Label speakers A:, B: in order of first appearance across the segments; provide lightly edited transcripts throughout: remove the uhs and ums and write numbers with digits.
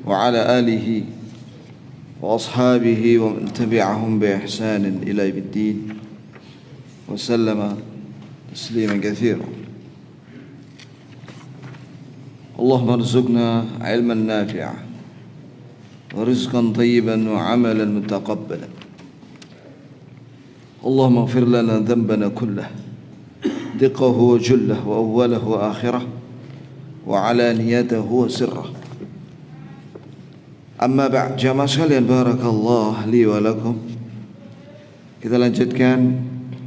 A: وعلى آله وأصحابه ومن تبعهم بإحسان إلى يوم الدين وسلم تسليما كثيرا. اللهم ارزقنا علما نافعا ورزقا طيبا وعملا متقبلا. اللهم اغفر لنا ذنبنا كله دقه وجله وأوله وآخره وعلانيته وسره. Amma ba'd, jamaah sekalian, barakallah li wa lakum. Kita lanjutkan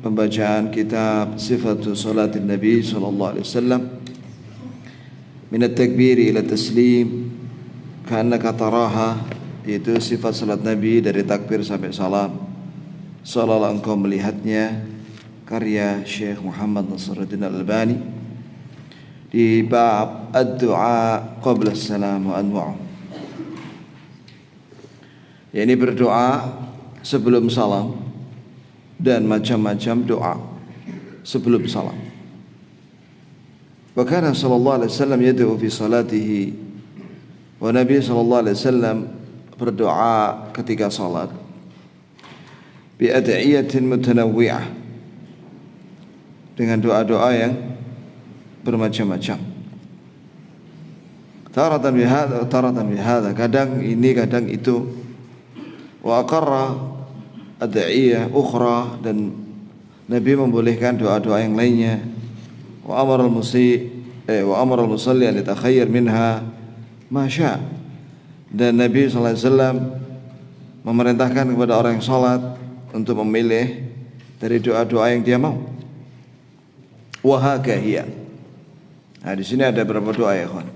A: pembacaan kitab Sifatu Salatin Nabi sallallahu alaihi wasallam min at-takbir ila taslim ka'annaka taraha, yaitu sifat salat Nabi dari takbir sampai salam seolah-olah engkau melihatnya, karya Syekh Muhammad Nasiruddin Al-Albani di bab ad-du'a qabla as-salam wa anwa'u. Ya, ini berdoa sebelum salam dan macam-macam doa sebelum salam. Wa kana sallallahu alaihi wasallam yad'u fi salatihi, wa Nabi sallallahu alaihi wasallam berdoa ketika salat bi ad'iyatin mutanawwi'ah, dengan doa-doa yang bermacam-macam. Taratan bihadza, taratan bihadza, kadang ini kadang itu. Wa aqarra ad'iyah ukhra, dan Nabi membolehkan doa-doa yang lainnya. Wa amara al-musalli an yatakhayyar minha ma syaa, dan Nabi sallallahu alaihi wasallam memerintahkan kepada orang yang salat untuk memilih dari doa-doa yang dia mau. Wa hakahiyya. Nah, di sini ada berapa doa ya, kawan?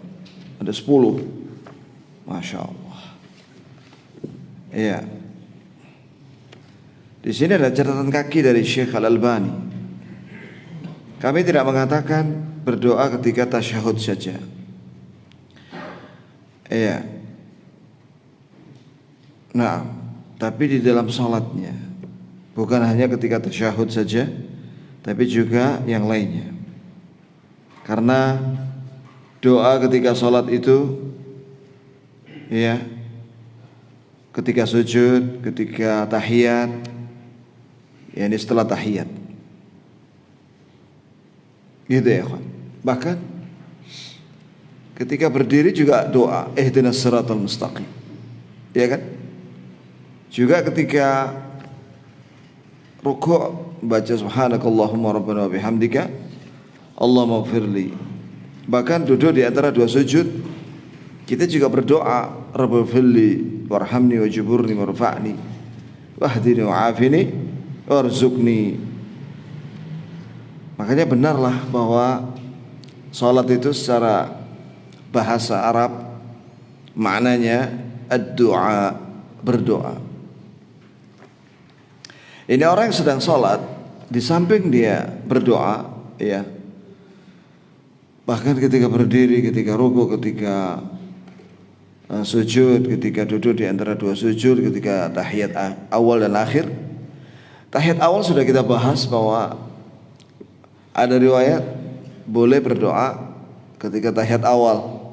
A: Ada 10. Masya Allah. Iya. Di sini ada catatan kaki dari Syekh Al-Albani. Kami tidak mengatakan berdoa ketika tasyahud saja. Iya. Nah, tapi di dalam salatnya, bukan hanya ketika tasyahud saja, tapi juga yang lainnya. Karena doa ketika salat itu, ya, ketika sujud, ketika tahiyat, yakni setelah tahiyat, gitu ya kawan. Bahkan ketika berdiri juga doa ihdinas siratal mustaqim, ya kan? Juga ketika rukuk baca subhanakallahumma rabbana wa bihamdika Allahumma ighfirli. Bahkan duduk di antara dua sujud kita juga berdoa rabbighfirli warhamni wajburni warfa'ni wahdini wa'afini warzuqni. Makanya benarlah bahwa salat itu secara bahasa Arab maknanya ad-du'a, berdoa. Ini orang yang sedang salat, di samping dia berdoa, ya, bahkan ketika berdiri, ketika rukuk, ketika sujud, ketika duduk di antara dua sujud, ketika tahiyat awal dan akhir. Tahiyat awal sudah kita bahas bahwa ada riwayat boleh berdoa ketika tahiyat awal,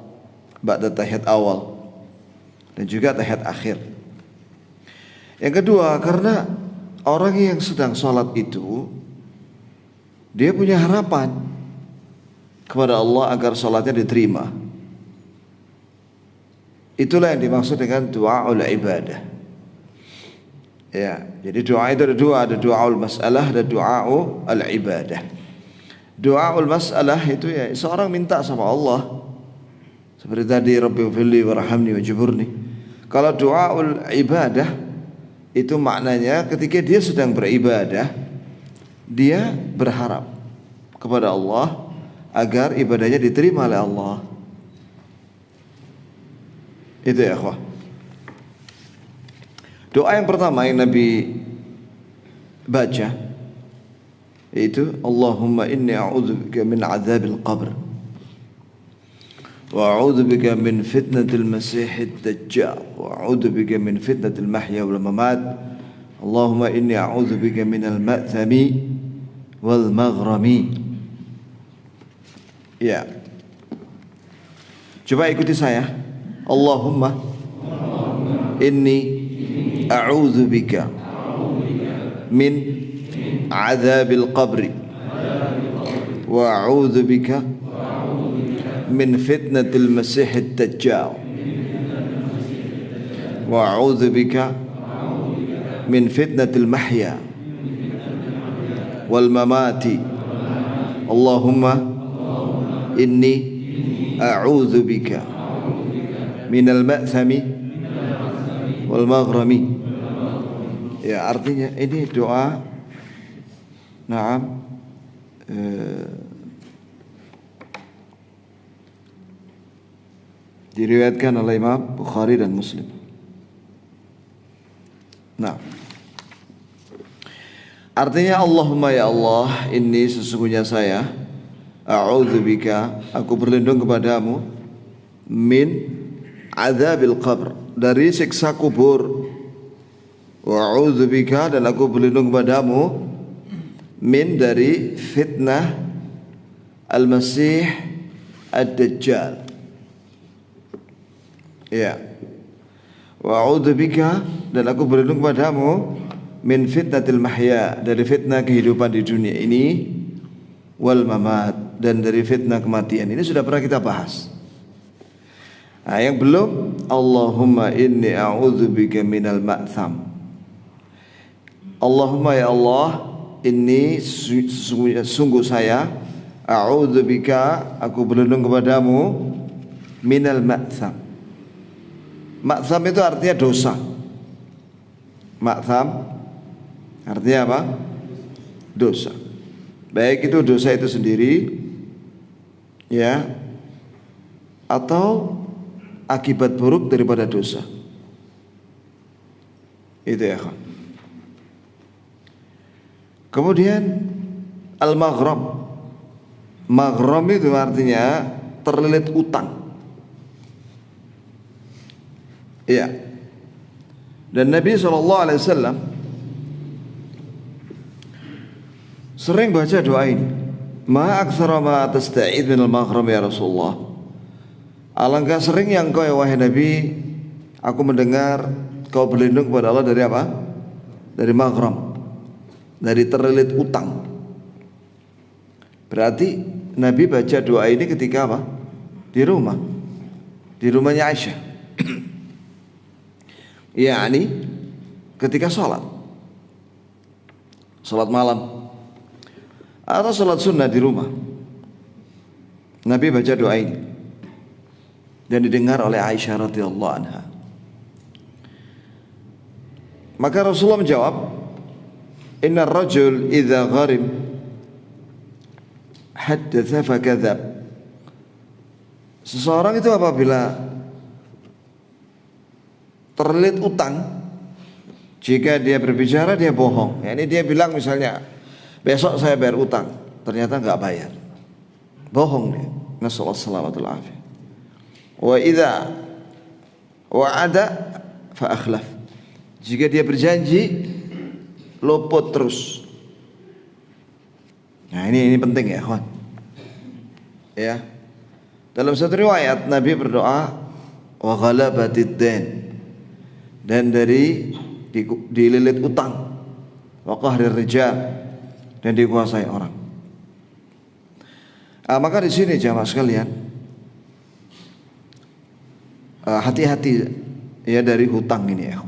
A: ba'da tahiyat awal, dan juga tahiyat akhir. Yang kedua, karena orang yang sedang sholat itu dia punya harapan kepada Allah agar sholatnya diterima. Itulah yang dimaksud dengan du'aul ibadah. Ya, jadi doa itu ada dua, ada du'aul mas'alah, ada du'aul ibadah. Du'aul mas'alah itu ya seorang minta sama Allah, seperti tadi rabbighfirli warhamni wajburni. Kalau du'aul ibadah itu maknanya ketika dia sedang beribadah, dia berharap kepada Allah agar ibadahnya diterima oleh Allah. Itu ya akhwah. Doa yang pertama yang Nabi baca yaitu Allahumma inni a'udzubika min adzabil qabr wa a'udzubika min fitnatil masiihid dajjal wa a'udzubika min fitnatil mahya wal mamat. Allahumma inni a'udzubika minal ma'thami wal maghrami. Ya. Coba ikuti saya. Allahumma inni a'udzubika min adzabil qabri wa a'udzubika min fitnatil masiihid dajjal wa a'udzubika min fitnatil mahya wal mamati. Allahumma inni a'udzubika minal ma'thami wal maghrami. Ya, artinya ini doa. Naam, diriwayatkan oleh Imam Bukhari dan Muslim. Nah, artinya Allahumma ya Allah, ini sesungguhnya saya a'udzubika, aku berlindung kepadamu min adzabil qabr, dari siksa kubur, wa a'udzubika, dan aku berlindung kepadamu min, dari fitnah al-masih ad-dajjal. Ya, wa a'udzubika, dan aku berlindung kepadamu min fitnatil mahya, dari fitnah kehidupan di dunia ini, wal mamat, dan dari fitnah kematian. Ini sudah pernah kita bahas. Nah, yang belum, Allahumma inni a'udzubika minal ma'tham. Allahumma ya Allah, ini sungguh saya a'udzubika, aku berlindung kepadamu minal ma'tham. Ma'tham itu artinya dosa. Ma'tham artinya apa? Dosa. Baik itu dosa itu sendiri, ya, atau akibat buruk daripada dosa. Itu ya kan. Kemudian al-maghram. Maghram itu artinya terlilit utang. Iya. Dan Nabi SAW sering baca doa ini. Ma aktsara ma tasta'id minal maghram ya Rasulullah. Alangkah sering yang kau, ya wahai Nabi, aku mendengar kau berlindung kepada Allah dari apa? Dari maghram, dari terlilit utang. Berarti Nabi baca doa ini ketika apa? Di rumah, di rumahnya Aisyah. Yani ketika sholat malam atau sholat sunnah di rumah, Nabi baca doa ini dan didengar oleh Aisyah radhiyallahu anha. Maka Rasulullah menjawab, Inna rajul idza gharim haddatsa fakadzab. Seseorang itu apabila terlilit utang, jika dia berbicara dia bohong. Ya, ini dia bilang misalnya, besok saya bayar utang, ternyata enggak bayar. Bohong dia. Nasallallahu salamatul afiyah. Wa idza wa'ada fa akhlaf. Jika dia berjanji luput terus. Nah, ini penting ya, kawan. Ya. Dalam satu riwayat Nabi berdoa wa ghalabatid dain, dan dari dililit utang, wa qahrir rijal, dan dikuasai orang. Maka di sini jamaah sekalian, hati-hati ya dari hutang ini ya.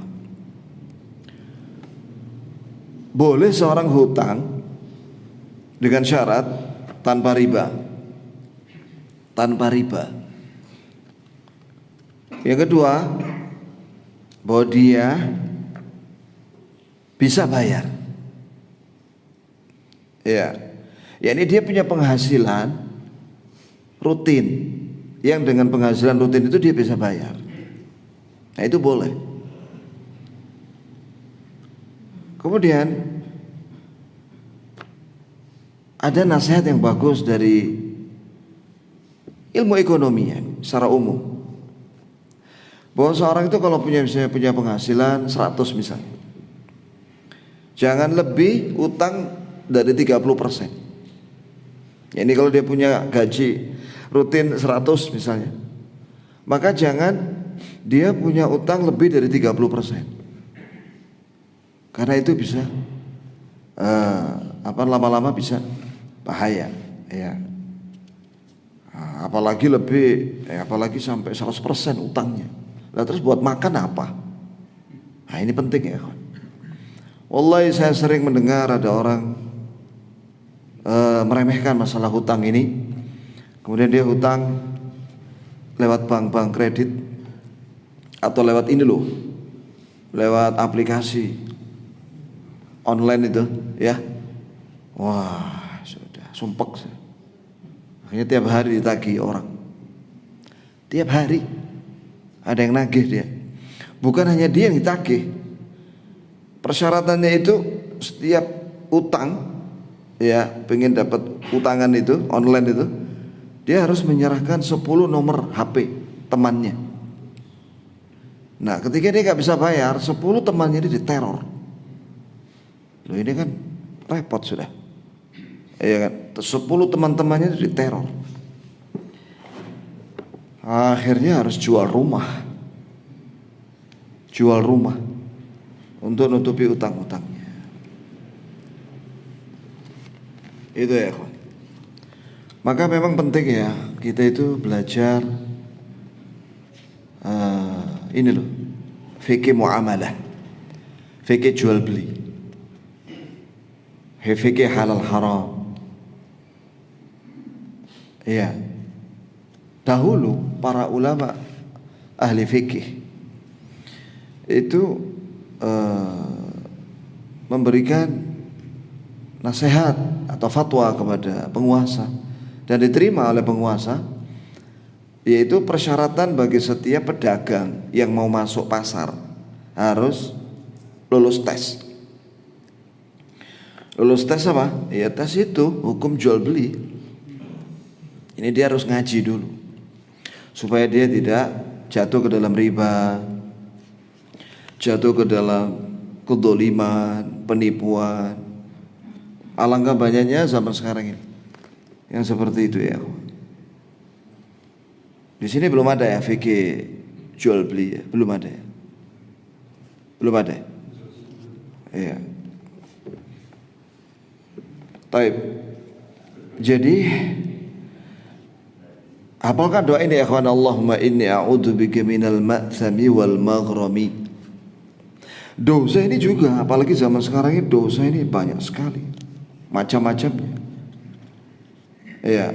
A: Boleh seorang hutang dengan syarat tanpa riba. Tanpa riba. Yang kedua, bahwa dia bisa bayar. Ya. Ya, ini dia punya penghasilan rutin, yang dengan penghasilan rutin itu dia bisa bayar. Nah, itu boleh. Kemudian ada nasihat yang bagus dari ilmu ekonomi ya, secara umum, bahwa seorang itu kalau misalnya punya penghasilan 100 misalnya, jangan lebih utang dari 30%. Ya, ini kalau dia punya gaji rutin 100 misalnya, maka jangan dia punya utang lebih dari 30%. Karena itu bisa lama-lama bisa bahaya ya. Apalagi sampai 100% utangnya. Lah terus buat makan apa? Nah ini penting ya. Wallahi saya sering mendengar ada orang meremehkan masalah hutang ini. Kemudian dia hutang lewat bank kredit atau lewat ini loh, lewat aplikasi online itu ya. Wah sudah sumpek. Akhirnya tiap hari ditagih orang. Tiap hari ada yang nagih dia. Bukan hanya dia yang ditagih. Persyaratannya itu setiap utang ya, pengen dapat utangan itu online itu, dia harus menyerahkan 10 nomor HP temannya. Nah ketika dia gak bisa bayar, 10 temannya dia diteror. Loh ini kan repot sudah. Iya kan, 10 teman-temannya itu diteror. Akhirnya harus jual rumah untuk nutupi utang-utangnya. Itu ya kawan. Maka memang penting ya kita itu belajar ini loh, fikih muamalah, fikih jual beli, fikih halal haram. Iya. Dahulu para ulama ahli fikih itu memberikan nasihat atau fatwa kepada penguasa dan diterima oleh penguasa, yaitu persyaratan bagi setiap pedagang yang mau masuk pasar harus lulus tes. Lulus tes apa? Ya tes itu hukum jual beli. Ini dia harus ngaji dulu supaya dia tidak jatuh ke dalam riba, jatuh ke dalam kedzaliman, penipuan. Alangkah banyaknya zaman sekarang ini yang seperti itu ya. Di sini belum ada ya fikih jual beli ya, belum ada ya. Belum ada. Iya. Baik. Jadi hafalkan doa ini ya ikhwan, Allahumma inni a'udzubika minal ma'tsami wal maghrami. Dosa ini juga, apalagi zaman sekarang ini dosa ini banyak sekali, macam-macamnya. Ya,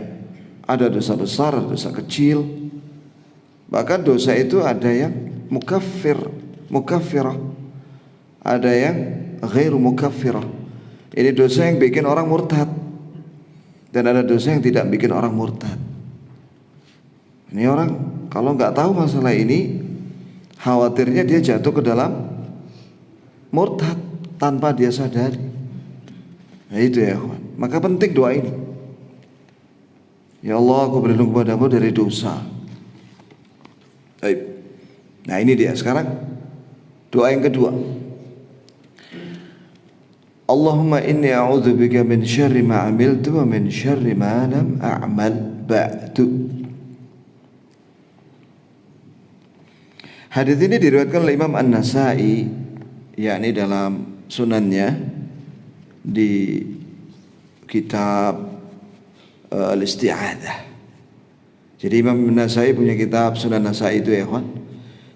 A: ada dosa besar, ada dosa kecil. Bahkan dosa itu ada yang mukaffirah, ada yang ghairu mukaffirah. Ini dosa yang bikin orang murtad, dan ada dosa yang tidak bikin orang murtad. Ini orang kalau nggak tahu masalah ini, khawatirnya dia jatuh ke dalam murtad tanpa dia sadari. Nah itu ya kawan. Maka penting doa ini. Ya Allah, aku berlindung kepadamu dari dosa. Baik. Nah ini dia sekarang doa yang kedua. Allahumma inni a'udzubika min syarri ma 'amiltu wa min syarri ma lam a'mal ba'du. Hadis ini diriwayatkan oleh Imam An-Nasa'i, yakni dalam sunannya di kitab Al-Isti'adzah. Jadi Imam An-Nasa'i punya kitab Sunan Nasa'i itu ya kawan.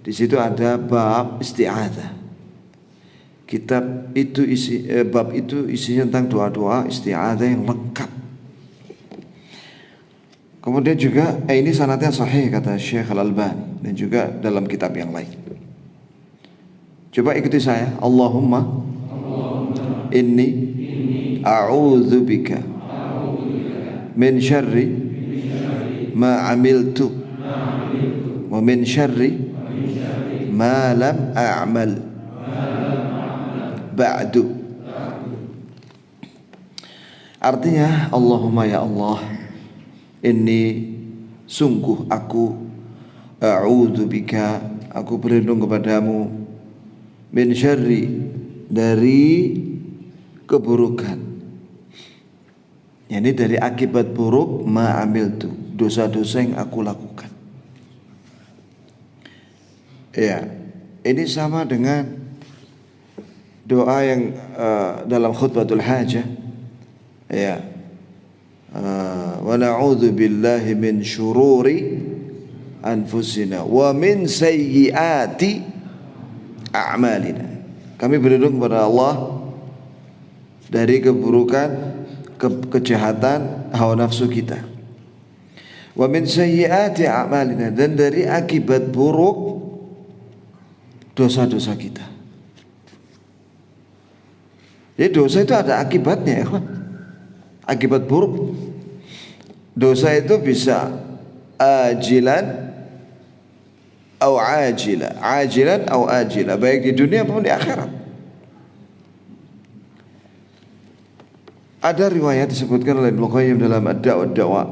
A: Di situ ada bab isti'adzah. Kitab itu bab itu isinya tentang doa-doa isti'adzah yang lengkap. Kemudian juga ini sanadnya sahih kata Syekh Al-Albani, dan juga dalam kitab yang lain. Coba ikuti saya. Allahumma inni a'udzubika min syarri ma 'amiltu wa min syarri ma lam a'mal ba'du. Artinya, Allahumma ya Allah, inni sungguh aku a'udzubika, aku berlindung kepadamu, min syarri, dari keburukan, yakni dari akibat buruk, ma'amiltu, dosa-dosa yang aku lakukan. Ya, ini sama dengan doa yang dalam khutbatul hajah. Ya, wa na'udzu billahi min syururi anfusina wa min sayyiati a'malina. Kami berlindung kepada Allah dari keburukan, kejahatan hawa nafsu kita. Wa min sayyiati a'malina, dan dari akibat buruk dosa-dosa kita. Jadi dosa itu ada akibatnya, ya kan? Akibat buruk. Dosa itu bisa ajilan atau ajila, ajilan atau ajila, baik di dunia maupun di akhirat. Ada riwayat disebutkan oleh Ibnu Qayyim dalam Ad-Da' wad-Dawa.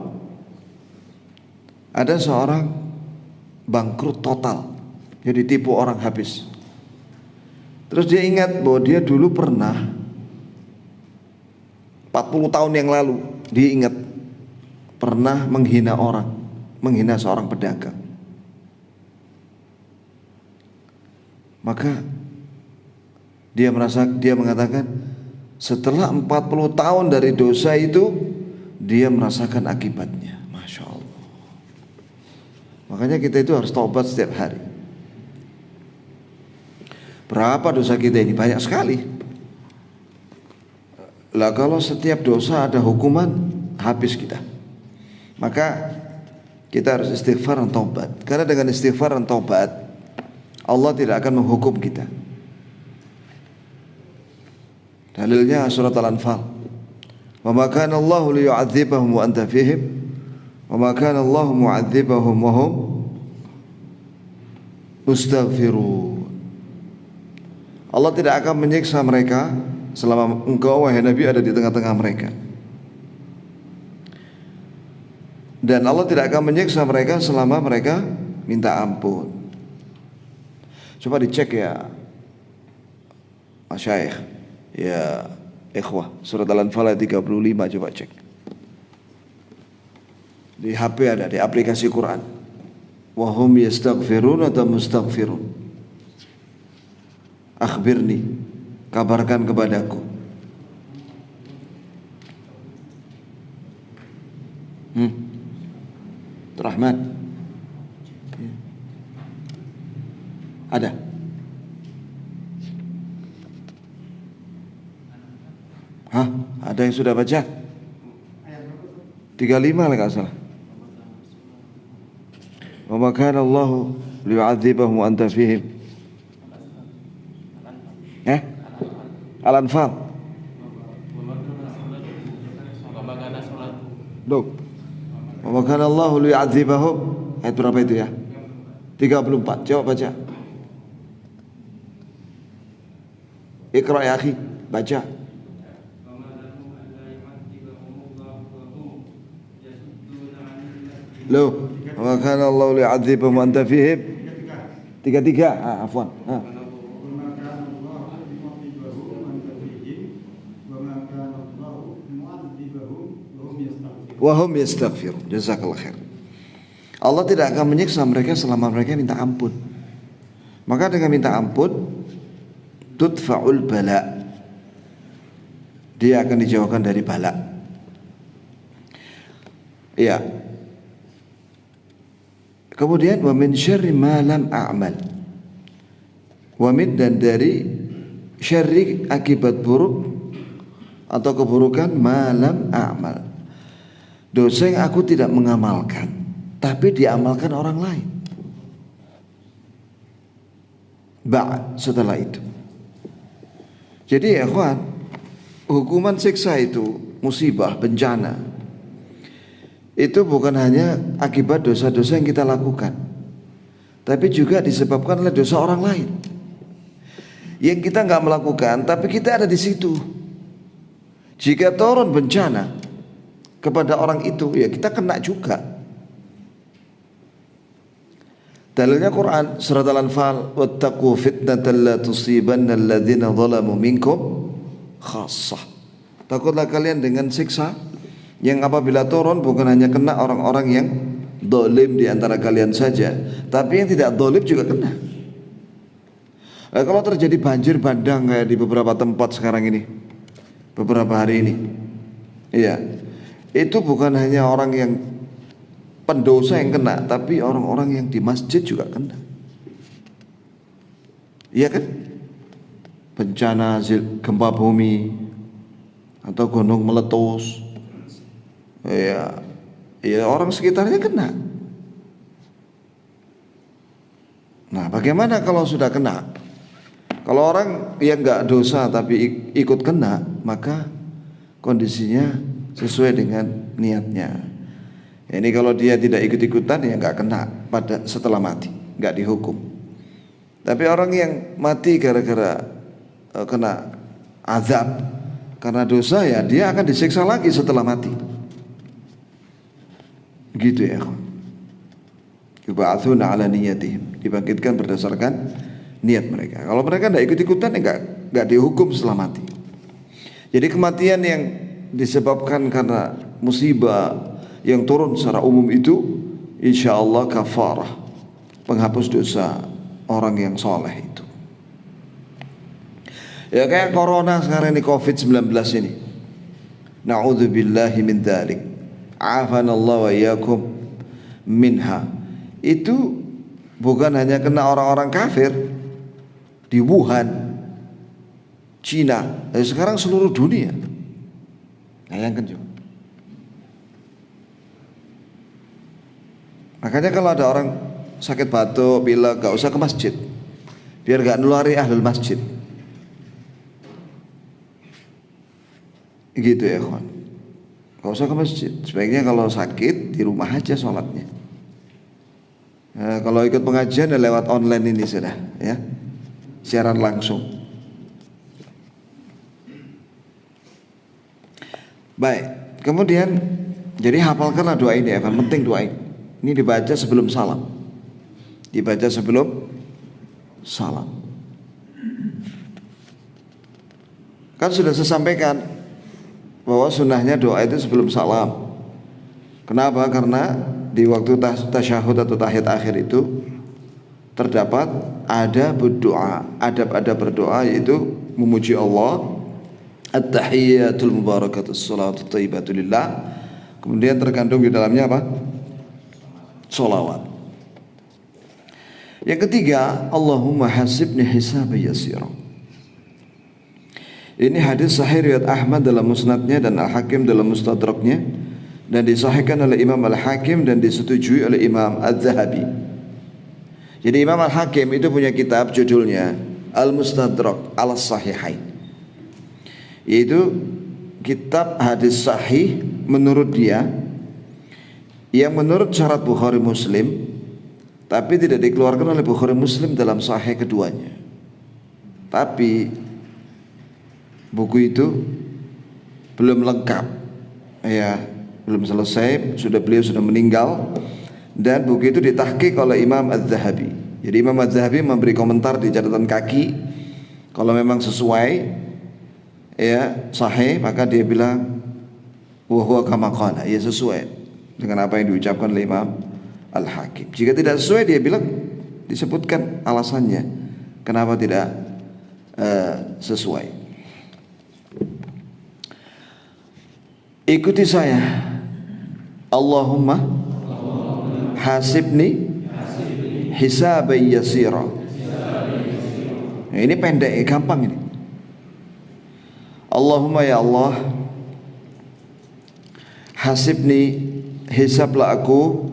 A: Ada seorang bangkrut total, jadi tipu orang habis. Terus dia ingat bahwa dia dulu pernah 40 tahun yang lalu, dia ingat pernah menghina orang, menghina seorang pedagang. Maka dia mengatakan setelah 40 tahun dari dosa itu, dia merasakan akibatnya. Masya Allah. Makanya kita itu harus taubat setiap hari. Berapa dosa kita ini? Banyak sekali. Lah kalau setiap dosa ada hukuman, habis kita. Maka kita harus istighfar dan taubat. Karena dengan istighfar dan taubat, Allah tidak akan menghukum kita. Dalilnya surat Al-Anfal. Wa ma kana Allahu liyu'adzibahum wa anta fihim wa ma kana Allahu mu'adzibahum wa hum mustaghfirun. Allah tidak akan menyiksa mereka selama engkau wahai Nabi ada di tengah-tengah mereka. Dan Allah tidak akan menyiksa mereka selama mereka minta ampun. Coba dicek ya Masyayikh, ya ikhwah, surat Al-Anfal ayat 35, coba cek. Di HP ada, di aplikasi Quran. Wa hum yastaghfirun atau mustaghfirun. Akhbirni, kabarkan kepadaku. Rahman. Ada. Hah? Ada yang sudah baca? 35 lah enggak salah. Wa ma kana Allah liyu'adzibahum wa anta fihim. Al-Anfal. Dok. Wa ma kana Allah liyu'adzibahum. Ayat berapa itu ya? 34. Coba baca. Iqra ya akhi, baca. Loh, wa kana Allah li'adzibahum wa anta fihim. 33. Afwan. Wa hum yastaghfirun. Jazakallahu khair. Allah tidak akan menyiksa mereka selama mereka minta ampun. Maka dengan minta ampun tudfa'ul bala, dia akan dijauhkan dari bala. Iya. Kemudian wa min syarri ma lam a'mal. Wa min, dan dari syarri akibat buruk atau keburukan ma lam a'mal. Dosa yang aku tidak mengamalkan tapi diamalkan orang lain. Ba'd, setelah itu. Jadi ya kawan, hukuman siksa itu, musibah, bencana, itu bukan hanya akibat dosa-dosa yang kita lakukan, tapi juga disebabkan oleh dosa orang lain yang kita nggak melakukan, tapi kita ada di situ. Jika turun bencana kepada orang itu, ya kita kena juga. Dalilnya Quran surat Al-Anfal, wattaqu fitnatan la tusibanna alladzina zalamu minkum khassah. Takutlah kalian dengan siksa yang apabila turun bukan hanya kena orang-orang yang zalim di antara kalian saja, tapi yang tidak zalim juga kena. Kalau terjadi banjir bandang kayak di beberapa tempat sekarang ini, beberapa hari ini, iya, itu bukan hanya orang yang pendosa yang kena, tapi orang-orang yang di masjid juga kena. Iya kan? Bencana gempa bumi atau gunung meletus, ya, ya orang sekitarnya kena. Nah, bagaimana kalau sudah kena? Kalau orang yang nggak dosa tapi ikut kena, maka kondisinya sesuai dengan niatnya. Ini kalau dia tidak ikut-ikutan ya nggak kena pada setelah mati, nggak dihukum. Tapi orang yang mati gara-gara kena azab karena dosa, ya dia akan disiksa lagi setelah mati. Gitu ya. Yub'atsuna 'ala niyatihim, dibangkitkan berdasarkan niat mereka. Kalau mereka tidak ikut-ikutan ya enggak dihukum setelah mati. Jadi kematian yang disebabkan karena musibah yang turun secara umum itu insyaallah kafarah, penghapus dosa orang yang soleh itu. Ya kayak corona sekarang ini, COVID-19 ini. Na'udzubillahi min dzalik. Afanallahu wa iyyakum minha. Itu bukan hanya kena orang-orang kafir di Wuhan, Cina, sekarang seluruh dunia. Bayangkan juga. Makanya kalau ada orang sakit batuk, pilek, gak usah ke masjid, biar gak nulari ahlul masjid. Gitu ya kawan. Gak usah ke masjid. Sebaiknya kalau sakit di rumah aja sholatnya. Nah, kalau ikut pengajian ya lewat online ini sudah ya, siaran langsung. Baik. Kemudian jadi hafalkanlah doa ini ya, penting doa ini. Ini dibaca sebelum salam. Dibaca sebelum salam. Kan sudah saya sampaikan bahwa sunnahnya doa itu sebelum salam. Kenapa? Karena di waktu tasyahud atau tahiyat akhir itu terdapat ada berdoa, adab-adab berdoa, yaitu memuji Allah, at-tahiyyatul mubarakatus salatu thayyibatu lillah. Kemudian terkandung di dalamnya apa? Sholawat. Yang ketiga, Allahumma hasibni hisaban yasira. Ini hadis sahih riwayat Ahmad dalam musnadnya dan Al-Hakim dalam mustadraknya, dan disahihkan oleh Imam Al-Hakim dan disetujui oleh Imam Az-Zahabi. Jadi Imam Al-Hakim itu punya kitab judulnya Al-Mustadrak Al-Sahihain, yaitu kitab hadis sahih menurut dia yang menurut syarat Bukhari Muslim, tapi tidak dikeluarkan oleh Bukhari Muslim dalam sahih keduanya. Tapi buku itu belum lengkap, ya, belum selesai, beliau sudah meninggal, dan buku itu ditahqiq oleh Imam Az-Zahabi. Jadi Imam Az-Zahabi memberi komentar di catatan kaki, kalau memang sesuai, ya, sahih, maka dia bilang wa huwa kama qala, ya sesuai dengan apa yang diucapkan oleh Imam Al-Hakim. Jika tidak sesuai, dia bilang, disebutkan alasannya kenapa tidak sesuai. Ikuti saya. Allahumma hasibni hisaban yasira. Nah, ini pendek, gampang ini. Allahumma, ya Allah, hasibni, hisablah aku,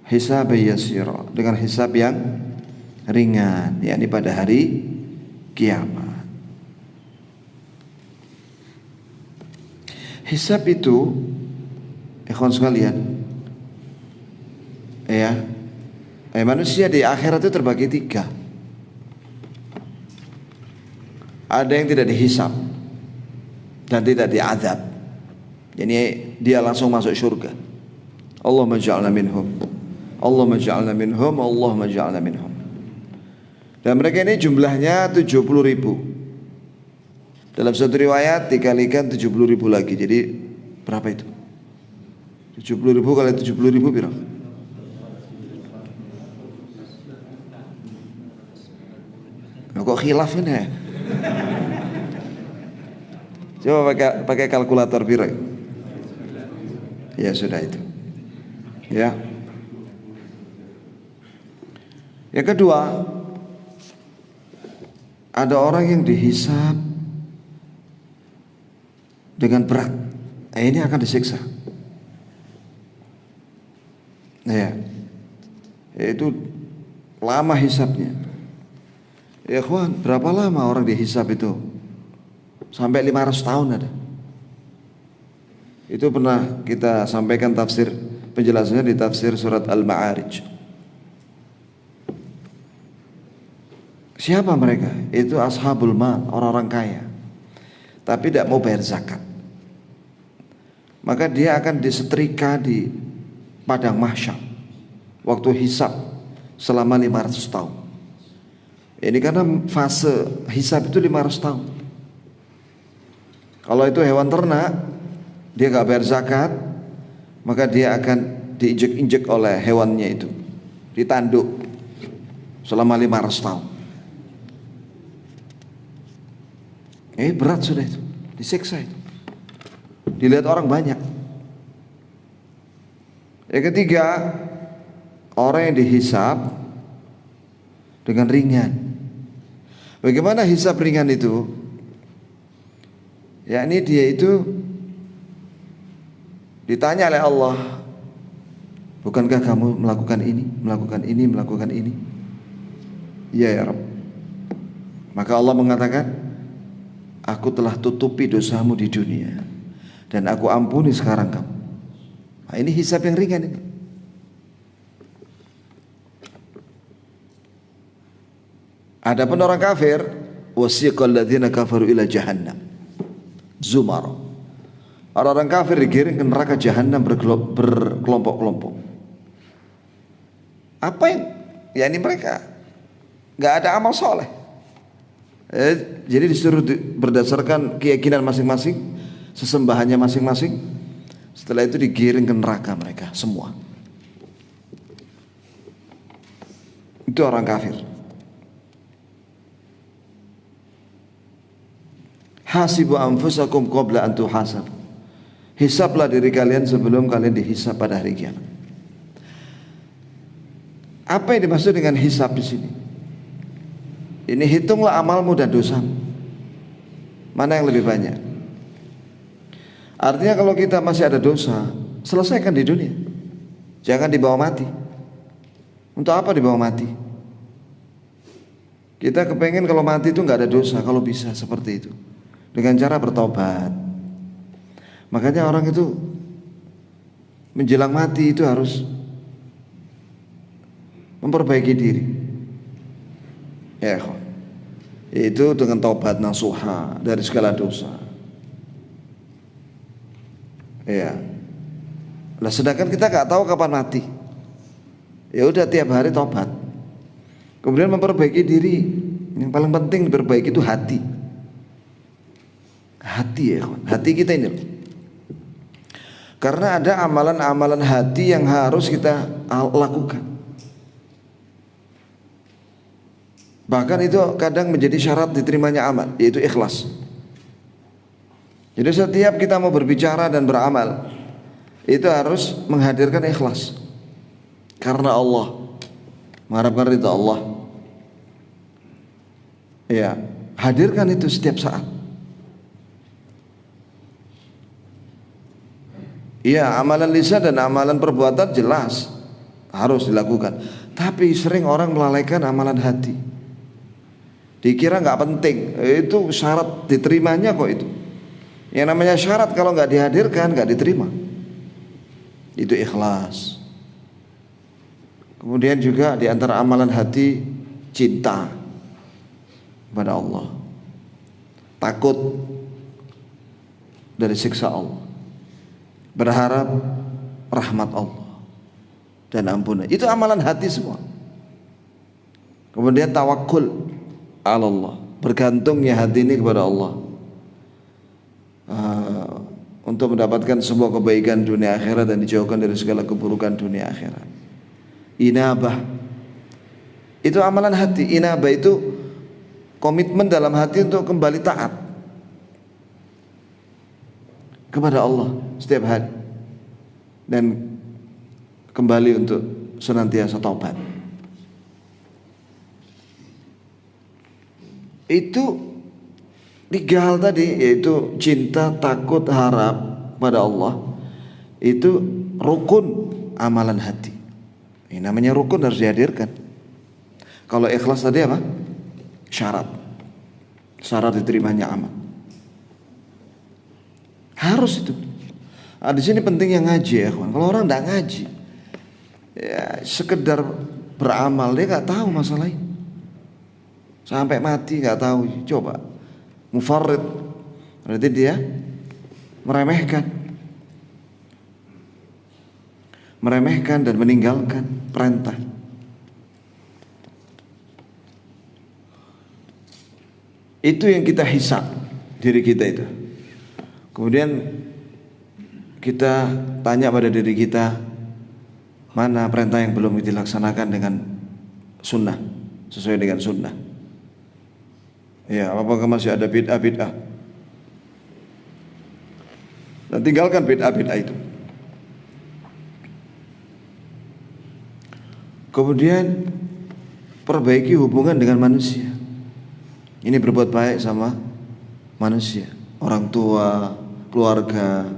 A: hisaban yasira, dengan hisab yang ringan, yakni pada hari kiamat. Hisab itu, ikhwan sekalian, ya, manusia di akhirat itu terbagi tiga. Ada yang tidak dihisab dan tidak diazab, jadi dia langsung masuk surga. Allahumma ja'alna minhum, Allahumma ja'alna minhum, Allahumma ja'alna minhum. Dan mereka ini jumlahnya 70.000. Dalam satu riwayat dikalikan 70.000 lagi, jadi berapa itu? 70.000 kali 70.000 berapa? Loh, kok khilaf ini ya? Coba pakai kalkulator piro. Ya sudah itu. Ya. Yang kedua, ada orang yang dihisab dengan berat. Nah, ini akan disiksa. Ya. Itu lama hisabnya. Ya kawan, berapa lama orang dihisab itu? Sampai 500 tahun ada. Itu pernah kita sampaikan tafsir, penjelasannya di tafsir surat Al-Ma'arij. Siapa mereka? Itu ashabul mal, orang-orang kaya, tapi tidak mau bayar zakat. Maka dia akan disetrika di padang mahsyar waktu hisab selama 500 tahun. Ini karena fase hisab itu 500 tahun. Kalau itu hewan ternak, dia gak bayar zakat, maka dia akan diinjek-injek oleh hewannya itu, ditanduk selama 500 tahun. Berat sudah itu, disiksa itu, dilihat orang banyak. Yang ketiga, orang yang dihisab dengan ringan. Bagaimana hisab ringan itu? Yakni dia itu ditanya oleh Allah, bukankah kamu melakukan ini, melakukan ini, melakukan ini? Iya ya Rabb. Maka Allah mengatakan, aku telah tutupi dosamu di dunia dan aku ampuni sekarang kamu. Nah, ini hisab yang ringan ini. Adapun orang kafir, wasiqal ladzina kafaru ila jahannam zumar. Orang-orang kafir digiring ke neraka jahanam berkelompok-kelompok. Apa yang yakni mereka enggak ada amal soleh. Jadi disuruh berdasarkan keyakinan masing-masing, sesembahannya masing-masing. Setelah itu digiring ke neraka mereka semua. Itu orang kafir. Hasibu anfusakum qabla an tuhasab. Hisablah diri kalian sebelum kalian dihisab pada hari kiamat. Apa yang dimaksud dengan hisab di sini? Ini hitunglah amalmu dan dosamu. Mana yang lebih banyak? Artinya kalau kita masih ada dosa, selesaikan di dunia. Jangan dibawa mati. Untuk apa dibawa mati? Kita kepengen kalau mati itu nggak ada dosa, kalau bisa seperti itu, dengan cara bertobat. Makanya orang itu menjelang mati itu harus memperbaiki diri. Ya, itu dengan taubat nasuha dari segala dosa. Ya. Nah, sedangkan kita nggak tahu kapan mati. Ya udah tiap hari taubat. Kemudian memperbaiki diri. Yang paling penting diperbaiki itu hati. Hati ya, hati kita ini. Karena ada amalan-amalan hati yang harus kita lakukan. Bahkan itu kadang menjadi syarat diterimanya amal, yaitu ikhlas. Jadi setiap kita mau berbicara dan beramal, itu harus menghadirkan ikhlas. Karena Allah, mengharapkan ridha Allah. Ya, hadirkan itu setiap saat. Iya, amalan lisan dan amalan perbuatan jelas harus dilakukan. Tapi sering orang melalaikan amalan hati. Dikira nggak penting, itu syarat diterimanya kok itu. Yang namanya syarat kalau nggak dihadirkan nggak diterima. Itu ikhlas. Kemudian juga di antara amalan hati cinta kepada Allah, takut dari siksa Allah, berharap rahmat Allah dan ampunan. Itu amalan hati semua. Kemudian tawakul ala Allah, bergantungnya hati ini kepada Allah untuk mendapatkan sebuah kebaikan dunia akhirat dan dijauhkan dari segala keburukan dunia akhirat. Inabah, itu amalan hati. Inabah itu komitmen dalam hati untuk kembali taat kepada Allah setiap hari dan kembali untuk senantiasa taubat. Itu 3 hal tadi, yaitu cinta, takut, harap pada Allah. Itu rukun amalan hati. Ini namanya rukun, harus dihadirkan. Kalau ikhlas tadi apa? Syarat diterimanya amal. Harus itu. Di sini penting yang ngaji ya kawan. Kalau orang tidak ngaji, ya sekedar beramal, dia nggak tahu masalah ini. Sampai mati nggak tahu. Coba mufarrid, berarti dia meremehkan dan meninggalkan perintah. Itu yang kita hisab diri kita itu. Kemudian kita tanya pada diri kita, mana perintah yang belum dilaksanakan dengan sunnah, sesuai dengan sunnah. Ya, apakah masih ada bid'ah? Dan tinggalkan bid'ah itu. Kemudian perbaiki hubungan dengan manusia. Ini berbuat baik sama manusia, orang tua, keluarga,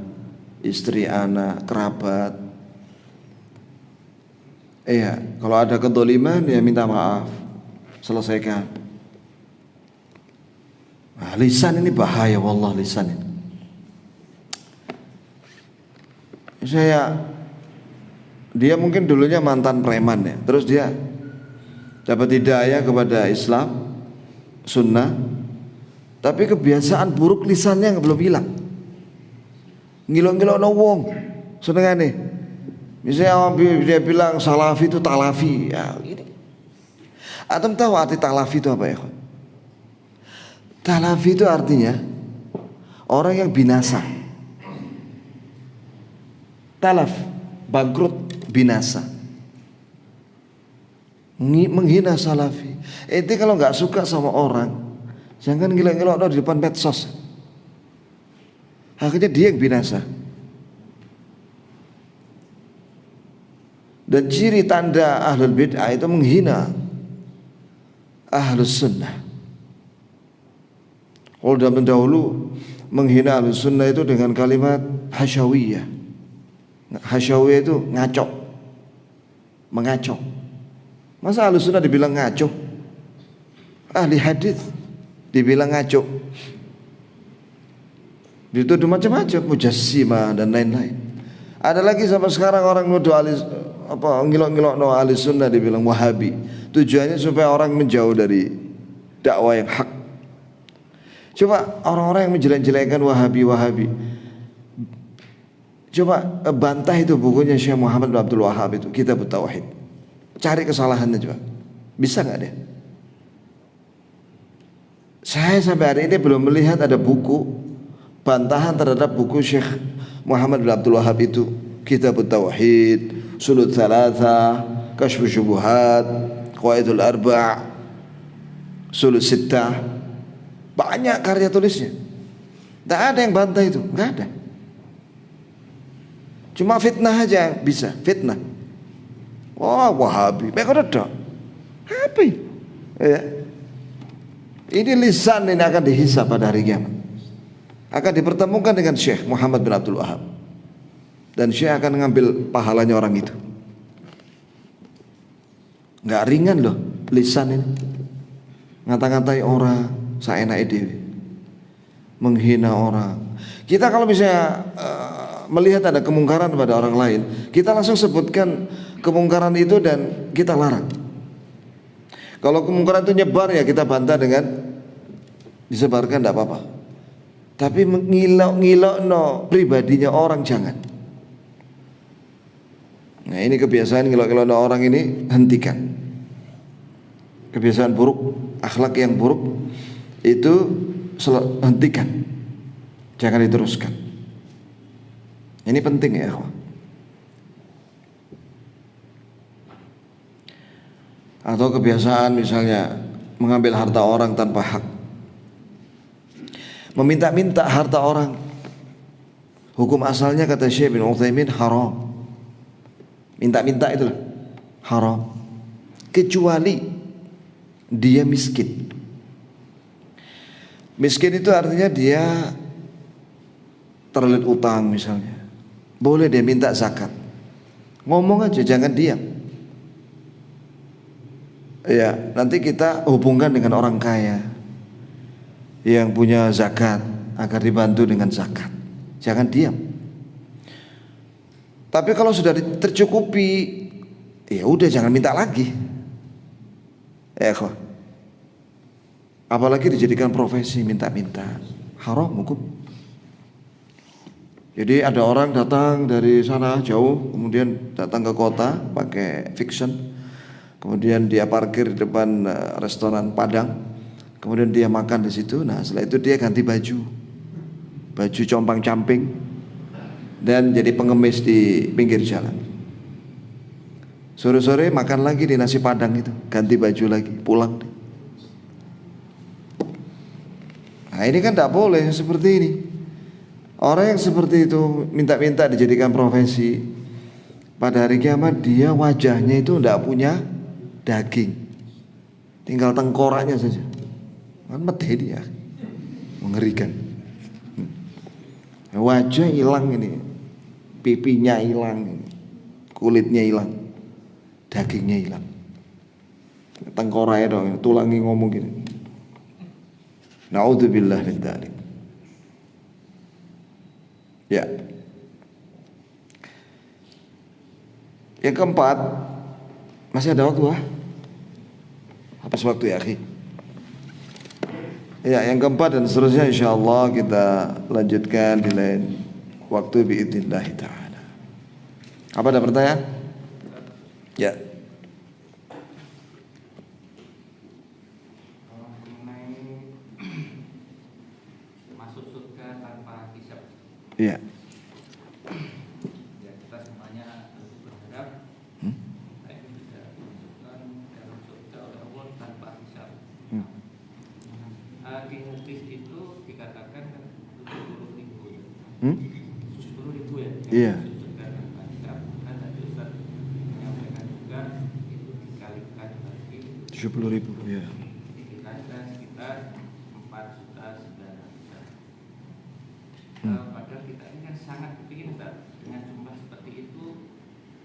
A: istri, anak, kerabat. Iya, kalau ada kedzaliman ya minta maaf, selesaikan. Nah, lisan ini bahaya, wallah lisan ini. Dia mungkin dulunya mantan preman ya, terus dia dapat hidayah kepada Islam, sunnah, tapi kebiasaan buruk lisannya belum hilang. Ngilok-ngilok no wong, senengane. Misalnya dia bilang salafi itu talafi, ya ini. Antum tahu arti talafi itu apa ya? Talafi itu artinya orang yang binasa. Talaf, bangkrut, binasa. Menghina salafi. Itu kalau nggak suka sama orang, jangan ngilok-ngilok di depan medsos. Akhirnya dia yang binasa. Dan ciri tanda ahlul bid'ah itu menghina ahlus sunnah. Kalau zaman dahulu menghina ahlus sunnah itu dengan kalimat hasyawiyah. Hasyawiyah itu ngaco, mengaco. Masa ahlus sunnah dibilang ngaco? Ahli hadis dibilang ngaco. Dituduh macam-macam, mujassimah dan lain-lain. Ada lagi sampai sekarang orang nuduh ngilok-ngilok no ahli sunnah dibilang wahabi. Tujuannya supaya orang menjauh dari dakwah yang hak. Coba orang-orang yang menjelek-jelekkan wahabi. Coba bantah itu bukunya Syekh Muhammad bin Abdul Wahhab itu, Kitab Tauhid. Cari kesalahannya coba. Bisa nggak dia? Saya sampai hari ini belum melihat ada buku bantahan terhadap buku Syekh Muhammad bin Abdul Wahhab itu, Kitab Tauhid, Sulul Thalatha, Kashfu Syubuhat, Qawaidul Arba', Sulul Sittah. Banyak karya tulisnya. Tak ada yang bantah itu, nggak ada. Cuma fitnah aja bisa, fitnah. Wah, Wahabi, mereka udah apa ini? Ya. Ini lisan ini akan dihisab pada hari kiamat. Akan dipertemukan dengan Syekh Muhammad bin Abdul Wahhab. Dan Syekh akan mengambil pahalanya orang itu. Nggak ringan loh lisan ini. Ngata-ngatai orang, saenake dhewe. Menghina orang. Kita kalau misalnya melihat ada kemungkaran pada orang lain, kita langsung sebutkan kemungkaran itu dan kita larang. Kalau kemungkaran itu nyebar ya kita bantah dengan disebarkan, tidak apa-apa. Tapi ngilok-ngilok no pribadinya orang jangan. Nah ini kebiasaan ngilok-ngilok no orang ini hentikan. Kebiasaan buruk, akhlak yang buruk itu hentikan. Jangan diteruskan. Ini penting ya ikhwan. Atau kebiasaan misalnya mengambil harta orang tanpa hak, meminta-minta harta orang. Hukum asalnya kata Syekh bin Utsaimin haram. Minta-minta itulah haram, kecuali dia miskin. Miskin itu artinya dia terlilit utang misalnya, boleh dia minta zakat. Ngomong aja, jangan diam. Ya, nanti kita hubungkan dengan orang kaya yang punya zakat agar dibantu dengan zakat. Jangan diam. Tapi kalau sudah tercukupi, ya udah jangan minta lagi. Ya kok. Apalagi dijadikan profesi minta-minta, haram hukum. Jadi ada orang datang dari sana jauh, kemudian datang ke kota pakai fiction, kemudian dia parkir di depan restoran Padang, kemudian dia makan di situ. Nah setelah itu dia ganti baju compang-camping dan jadi pengemis di pinggir jalan. Sore-sore makan lagi di nasi Padang itu, ganti baju lagi, pulang. Nah ini kan tidak boleh seperti ini. Orang yang seperti itu minta-minta dijadikan profesi, pada hari kiamat dia wajahnya itu tidak punya daging, tinggal tengkoraknya saja. Kan medhe dia, mengerikan. Wajah hilang ini, pipinya hilang, kulitnya hilang, dagingnya hilang, tengkoraknya dong, tulangnya ngomong gini. Na'udzubillah min dzalik. Ya. Yang keempat, masih ada waktu habis waktu ya akhi. Ya, yang keempat dan seterusnya insyaallah kita lanjutkan di lain waktu biidznillah taala. Apa ada pertanyaan? Ya. Iya.
B: Ya, kita semuanya harus berharap itu bisa dimasukkan dalam surga oleh Allah tanpa hisab. Di hadis itu dikatakan 70.000 ya. 70.000 ya.
A: Iya.
B: Surga tanpa hisab. Kan tadi Ustaz menyampaikan juga itu dikalikan lagi
A: 70.000 ya.
B: dikalikan sekitar 4.900.000. Padahal kita ini kan sangat kepingin Ustaz, dengan jumlah seperti itu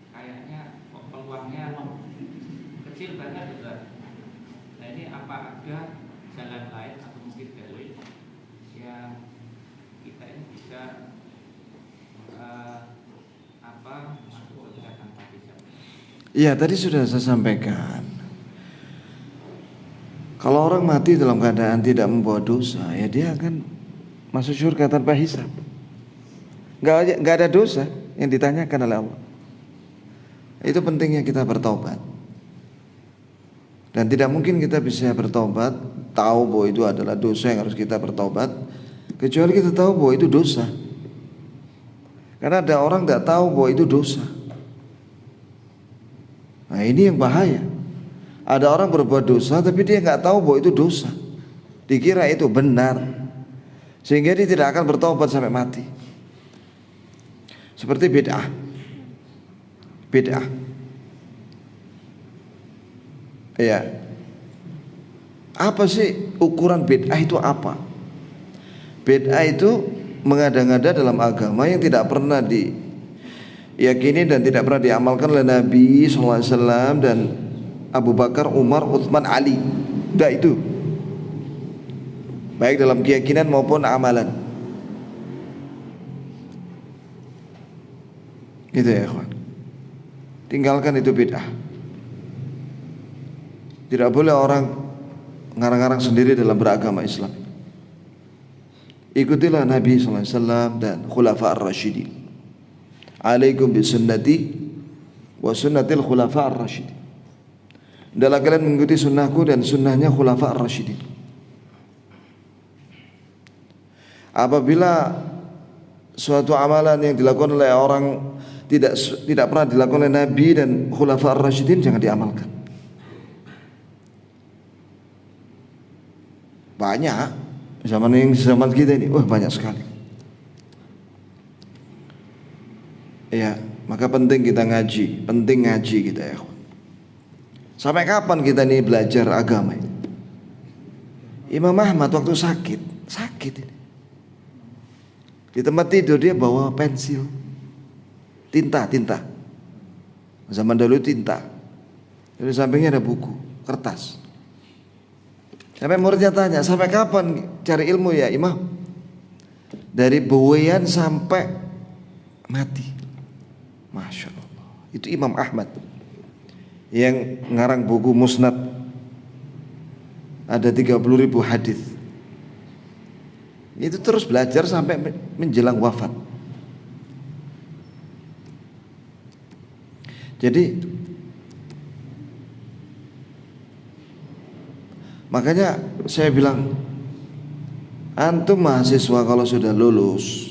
B: kayaknya peluangnya kecil banget Ustaz. Nah ini apa ada jalan lain atau mungkin dalil yang kita ini bisa masuk surga tanpa hisab?
A: Iya, tadi sudah saya sampaikan. Kalau orang mati dalam keadaan tidak membawa dosa, ya dia akan masuk surga tanpa hisab. Gak ada dosa yang ditanyakan oleh Allah. Itu pentingnya kita bertaubat. Dan tidak mungkin kita bisa bertaubat, tahu bahwa itu adalah dosa yang harus kita bertaubat, kecuali kita tahu bahwa itu dosa. Karena ada orang tidak tahu bahwa itu dosa. Nah ini yang bahaya. Ada orang berbuat dosa tapi dia nggak tahu bahwa itu dosa, dikira itu benar, sehingga dia tidak akan bertobat sampai mati. Seperti bid'ah. Ya. Apa sih ukuran bid'ah itu apa? Bid'ah itu mengada-ngada dalam agama yang tidak pernah diyakini dan tidak pernah diamalkan oleh Nabi SAW dan Abu Bakar, Umar, Utsman, Ali. Udah itu. Baik dalam keyakinan maupun amalan. Gitu ya kawan. Tinggalkan itu bid'ah. Tidak boleh orang ngarang-ngarang sendiri dalam beragama Islam. Ikutilah Nabi SAW dan Khulafa ar-Rashidin. Alaikum bisunnati wa sunnatil Khulafa ar-Rashidin. Hendaklah kalian mengikuti sunnahku dan sunnahnya Khulafa ar-Rashidin. Apabila suatu amalan yang dilakukan oleh orang tidak pernah dilakukan oleh Nabi dan Khulafa ar-Rashidin, jangan diamalkan. Banyak. Zaman kita ini, wah banyak sekali. Ya, maka penting kita ngaji, penting ngaji kita ya. Sampai kapan kita ini belajar agama ini? Imam Ahmad waktu sakit ini. Di tempat tidur dia bawa pensil, tinta. Zaman dulu tinta. Di sampingnya ada buku, kertas. Sampai muridnya tanya, sampai kapan cari ilmu ya Imam? Dari buayan sampai mati. Masya Allah. Itu Imam Ahmad yang ngarang buku Musnad. Ada 30.000 hadis. Itu terus belajar sampai menjelang wafat. Jadi makanya saya bilang, antum mahasiswa kalau sudah lulus,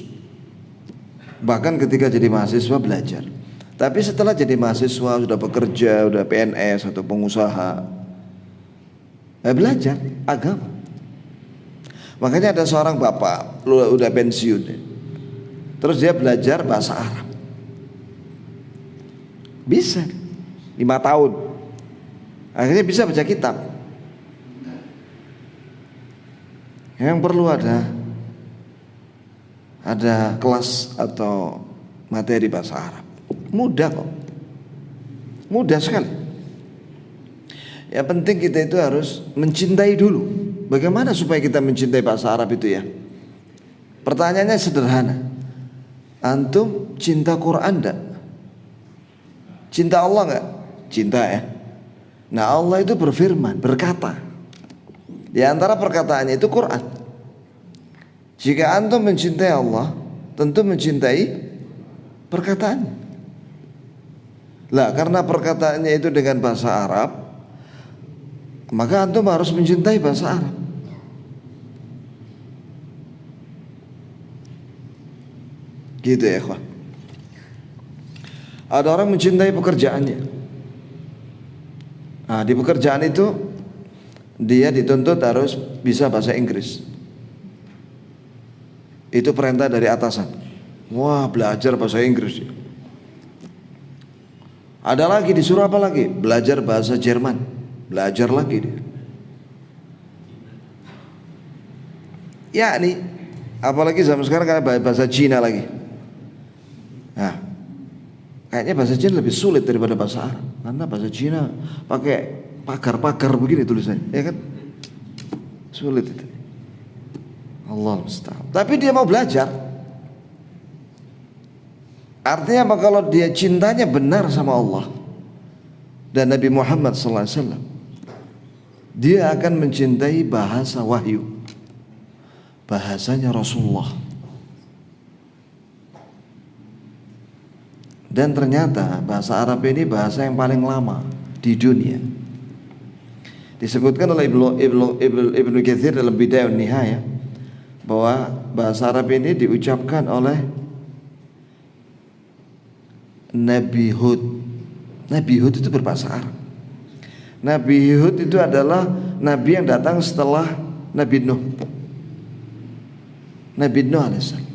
A: bahkan ketika jadi mahasiswa belajar. Tapi setelah jadi mahasiswa, sudah bekerja, sudah PNS atau pengusaha, belajar agama. Makanya ada seorang bapak udah pensiun, terus dia belajar bahasa Arab. Bisa 5 tahun, akhirnya bisa baca kitab. Yang perlu ada kelas atau materi bahasa Arab. Mudah kok, mudah sekali. Yang penting kita itu harus mencintai dulu. Bagaimana supaya kita mencintai bahasa Arab itu ya? Pertanyaannya sederhana. Antum cinta Quran enggak? Cinta Allah enggak? Cinta ya. Nah Allah itu berfirman, berkata. Di antara perkataannya itu Quran. Jika antum mencintai Allah, tentu mencintai perkataannya. Lah karena perkataannya itu dengan bahasa Arab, maka antum harus mencintai bahasa Arab. Gitu ya ikhwan. Ada orang mencintai pekerjaannya. Nah, di pekerjaan itu dia dituntut harus bisa bahasa Inggris. Itu perintah dari atasan. Wah, belajar bahasa Inggris. Ada lagi disuruh apa lagi? Belajar bahasa Jerman. Belajar lagi dia. Ya nih, apalagi zaman sekarang kan bahasa Cina lagi. Nah, kayaknya bahasa Cina lebih sulit daripada bahasa Arab. Karena bahasa Cina pakai pagar-pagar begini tulisannya, ya kan? Sulit itu. Allah musta'an. Tapi dia mau belajar. Artinya apa? Kalau dia cintanya benar sama Allah dan Nabi Muhammad SAW, dia akan mencintai bahasa wahyu, bahasanya Rasulullah. Dan ternyata bahasa Arab ini bahasa yang paling lama di dunia. Disebutkan oleh Ibnu Katsir dalam Bidayah wan Nihayah bahwa bahasa Arab ini diucapkan oleh Nabi Hud. Nabi Hud itu berbahasa Arab. Nabi Hud itu adalah nabi yang datang setelah Nabi Nuh. Nabi Nuh alaihissalam.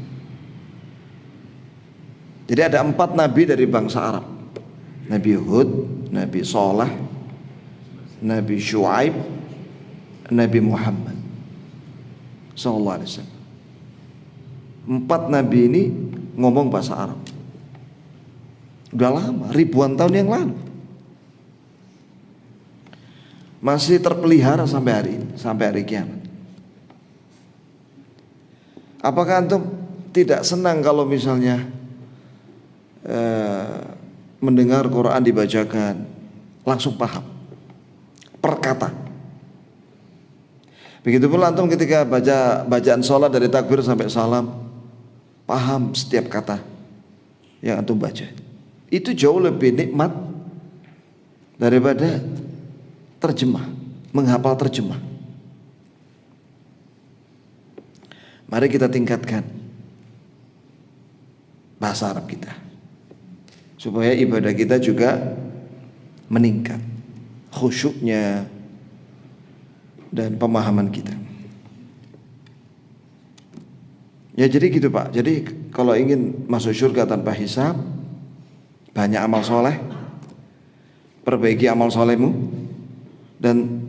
A: Jadi ada 4 nabi dari bangsa Arab. Nabi Hud, Nabi Saleh, Nabi Syuaib, Nabi Muhammad sallallahu alaihi wasallam. 4 nabi ini ngomong bahasa Arab. Udah lama, ribuan tahun yang lalu. Masih terpelihara sampai hari ini, sampai hari kiamat. Apakah antum tidak senang kalau misalnya mendengar Quran dibacakan langsung paham per kata? Begitu pula antum ketika baca bacaan sholat dari takbir sampai salam, paham setiap kata yang antum baca. Itu jauh lebih nikmat daripada terjemah, menghafal terjemah. Mari kita tingkatkan bahasa Arab kita, supaya ibadah kita juga meningkat, khusyuknya dan pemahaman kita. Ya jadi gitu Pak. Jadi kalau ingin masuk surga tanpa hisab, banyak amal soleh, perbaiki amal solehmu, dan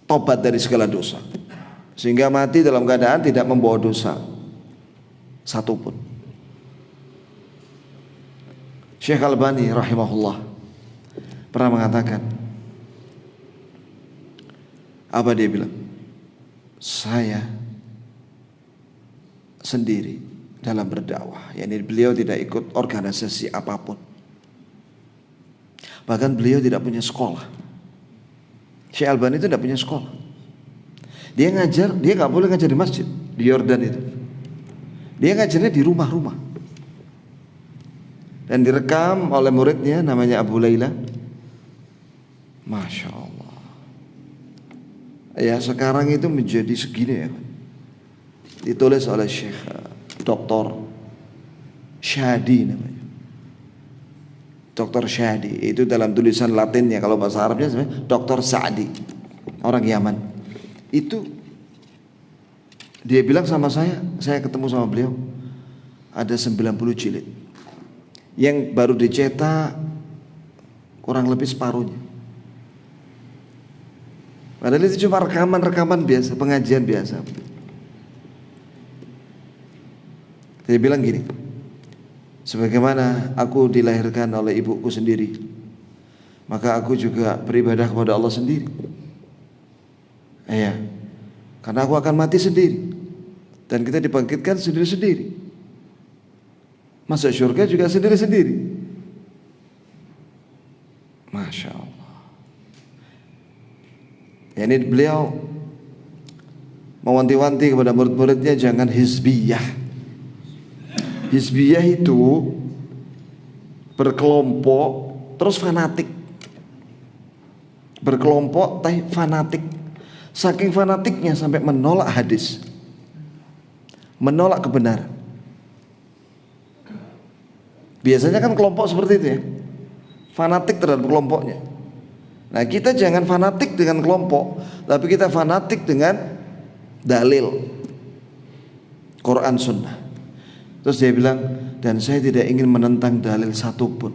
A: tobat dari segala dosa, sehingga mati dalam keadaan tidak membawa dosa satupun. Syekh Albani rahimahullah pernah mengatakan, apa dia bilang? Saya sendiri dalam berdakwah, yakni beliau tidak ikut organisasi apapun. Bahkan beliau tidak punya sekolah. Syekh Albani itu tidak punya sekolah. Dia ngajar, dia nggak boleh ngajar di masjid di Yordan itu. Dia ngajarnya di rumah-rumah. Dan direkam oleh muridnya namanya Abu Laila. Masya Allah. Ya sekarang itu menjadi segini ya. Ditulis oleh Syekh Dr. Shadi namanya. Dr. Shadi itu dalam tulisan Latinnya, kalau bahasa Arabnya sebenarnya Dr. Sa'di, orang Yaman. Itu dia bilang sama saya ketemu sama beliau, ada 90 jilid yang baru dicetak kurang lebih separuhnya. Padahal itu cuma rekaman biasa, pengajian biasa. Dia bilang gini, sebagaimana aku dilahirkan oleh ibuku sendiri, maka aku juga beribadah kepada Allah sendiri. Iya, karena aku akan mati sendiri, dan kita dibangkitkan sendiri-sendiri. Masuk surga juga sendiri-sendiri. Masya Allah. Ya, ini beliau mewanti-wanti kepada murid-muridnya jangan hizbiyah. Hizbiyah itu berkelompok terus fanatik. Berkelompok tapi fanatik. Saking fanatiknya sampai menolak hadis, menolak kebenaran. Biasanya kan kelompok seperti itu ya, fanatik terhadap kelompoknya. Nah kita jangan fanatik dengan kelompok, tapi kita fanatik dengan dalil Quran Sunnah. Terus dia bilang, dan saya tidak ingin menentang dalil satupun,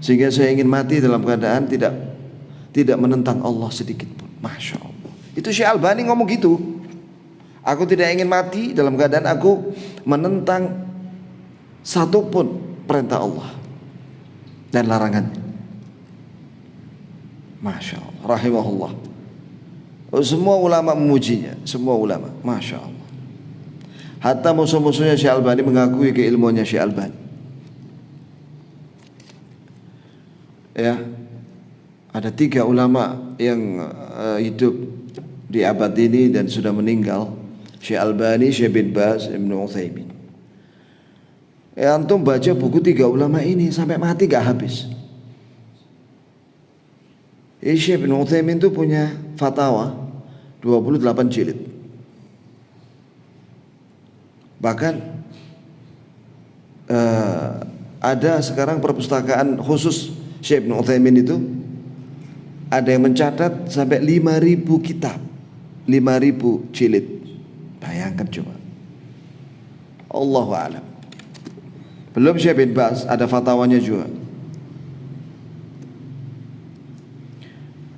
A: sehingga saya ingin mati dalam keadaan tidak menentang Allah sedikit pun. Masya Allah. Itu Syekh Albani ngomong gitu. Aku tidak ingin mati dalam keadaan aku menentang satupun perintah Allah dan larangannya. Masya Allah. Rahimahullah. Semua ulama memujinya. Semua ulama. Masya Allah. Hatta musuh-musuhnya Syekh Albani mengakui keilmuannya Syekh Albani. Ya, ada 3 ulama yang hidup di abad ini dan sudah meninggal, Syekh Albani, Syekh bin Baz, Ibnu Utsaimin. Ya, antum baca buku 3 ulama ini sampai mati gak habis. Syekh bin Utsaimin itu punya fatwa 28 jilid. Bahkan ada sekarang perpustakaan khusus Syekh bin Utsaimin itu, ada yang mencatat sampai 5.000 kitab, 5.000 jilid. Bayangkan coba. Allahu a'lam. Belum Syekh bin Baz, ada fatwanya juga.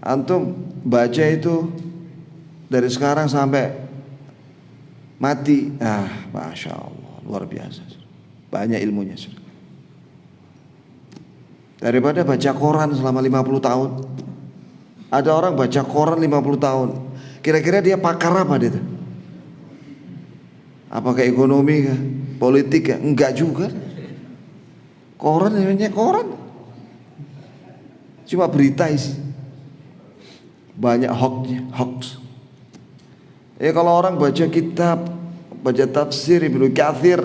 A: Antum baca itu dari sekarang sampai mati, Masya Allah, luar biasa. Banyak ilmunya. Daripada baca Quran selama 50 tahun. Ada orang baca Quran 50 tahun. Kira-kira dia pakar apa dia? Apakah ekonomi kah? Politik kah? Enggak juga. Quran namanya Quran. Cuma berita isi. Banyak hoax. Ya kalau orang baca kitab, baca tafsir Ibnu Katsir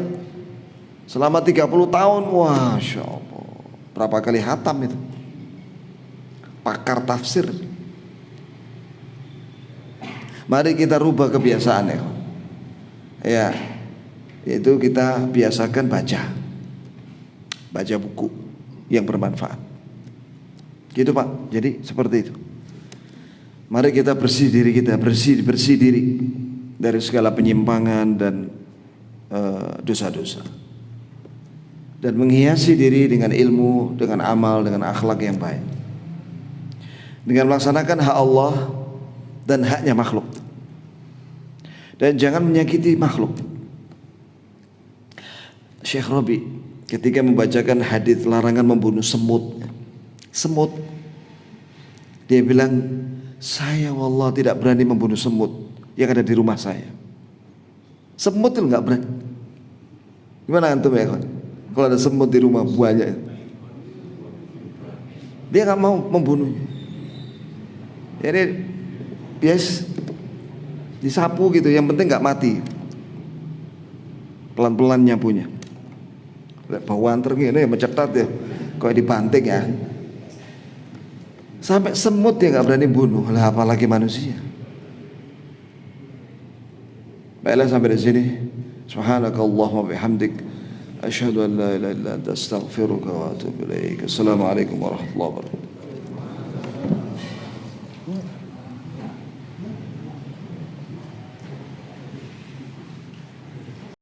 A: selama 30 tahun, Masya Allah, berapa kali hatam itu, pakar tafsir. Mari kita rubah kebiasaan ya, yaitu kita biasakan baca buku yang bermanfaat. Gitu Pak, jadi seperti itu. Mari kita bersih diri kita, bersih diri. dari segala penyimpangan dan dosa-dosa, dan menghiasi diri dengan ilmu, dengan amal, dengan akhlak yang baik, dengan melaksanakan hak Allah dan haknya makhluk, dan jangan menyakiti makhluk. Syekh Rabi ketika membacakan hadis larangan membunuh semut, dia bilang, saya wallah tidak berani membunuh semut yang ada di rumah saya. Semut itu nggak berani. Gimana antum ya kawan? Kalau ada semut di rumah banyak, dia nggak mau membunuhnya. Jadi bias disapu gitu, yang penting nggak mati. Pelan-pelan nyapunya. Bawaan tergini ya mencetat ya, kalau dibanting ya. Sampai semut dia nggak berani bunuh, lah apalagi manusia. Baiklah sampai di sini. Subhanakallahumma bihamdik, asyhadu an la ilaha illa anta, astaghfiruka wa atubu ilaik. Assalamualaikum warahmatullahi wabarakatuh.